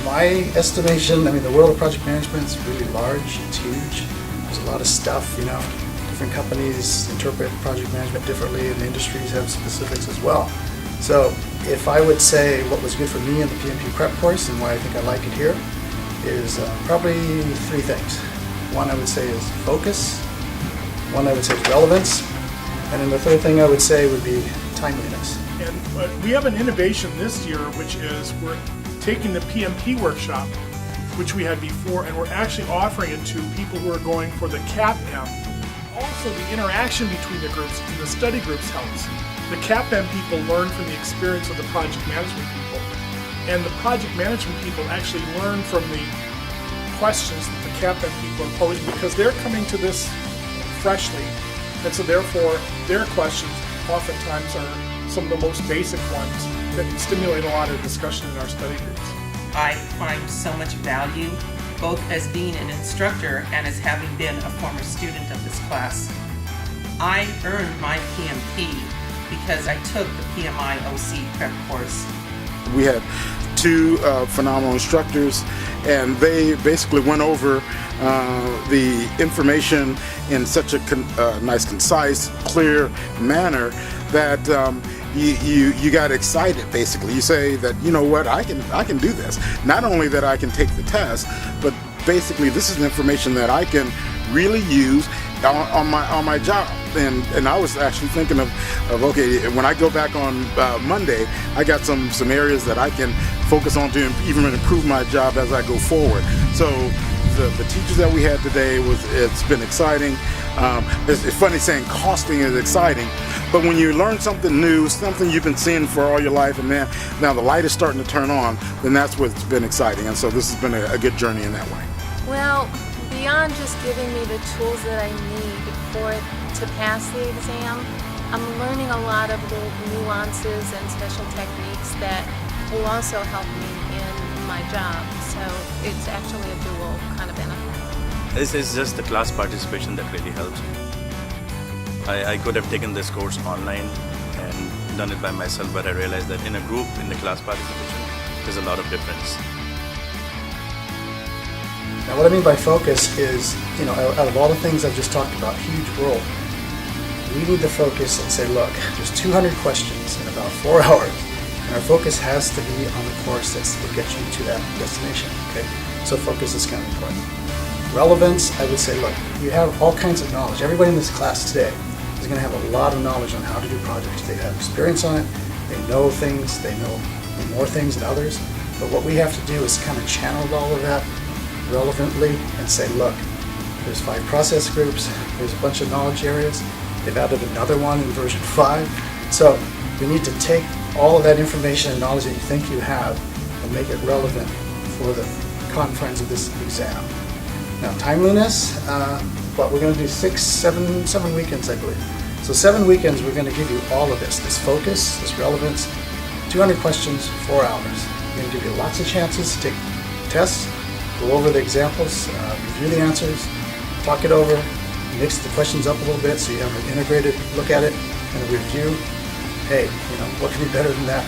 my estimation, I mean, the world of project management is really large, it's huge. There's a lot of stuff, different companies interpret project management differently, and the industries have specifics as well. So if I would say what was good for me in the PMP Prep course and why I think I like it here is probably three things. One I would say is focus, one I would say is relevance, and then the third thing I would say would be timeliness. And we have an innovation this year, which is we're taking the PMP workshop, which we had before, and we're actually offering it to people who are going for the CAPM. Also, the interaction between the groups and the study groups helps. The CAPM people learn from the experience of the project management people, and the project management people actually learn from the questions that the CAPM people are posing, because they're coming to this freshly, and so therefore their questions oftentimes are some of the most basic ones that stimulate a lot of discussion in our study groups. I find so much value, both as being an instructor and as having been a former student of this class. I earned my PMP because I took the PMI OC Prep course. We had two phenomenal instructors, and they basically went over the information in such a nice, concise, clear manner that you got excited. Basically, you say that, you know what, I can do this. Not only that I can take the test, but basically this is information that I can really use on my job. And I was actually thinking of okay, when I go back on Monday, I got some areas that I can focus on to even improve my job as I go forward. So the teachers that we had today, it's been exciting. It's funny saying costing is exciting, but when you learn something new, something you've been seeing for all your life, and now the light is starting to turn on, then that's what's been exciting. And so this has been a good journey in that way. Well, beyond just giving me the tools that I need to pass the exam, I'm learning a lot of little nuances and special techniques that will also help me in my job. So it's actually a dual kind of benefit. This is just the class participation that really helps. I could have taken this course online and done it by myself, but I realized that in a group, in the class participation, there's a lot of difference. Now what I mean by focus is, out of all the things I've just talked about, huge world, we need to focus and say, look, there's 200 questions in about 4 hours, and our focus has to be on the course that will get you to that destination, okay? So focus is kind of important. Relevance, I would say, look, you have all kinds of knowledge. Everybody in this class today is going to have a lot of knowledge on how to do projects. They have experience on it, they know things, they know more things than others, but what we have to do is kind of channel all of that relevantly and say, look, there's 5 process groups, there's a bunch of knowledge areas, they've added another one in version 5, so we need to take all of that information and knowledge that you think you have and make it relevant for the confines of this exam. Now timeliness, we're going to do 7 weekends, I believe. So 7 weekends we're going to give you all of this focus, this relevance, 200 questions, 4 hours. We're going to give you lots of chances to take tests, go over the examples, review the answers, talk it over, mix the questions up a little bit so you have an integrated look at it and a review. Hey, what could be better than that?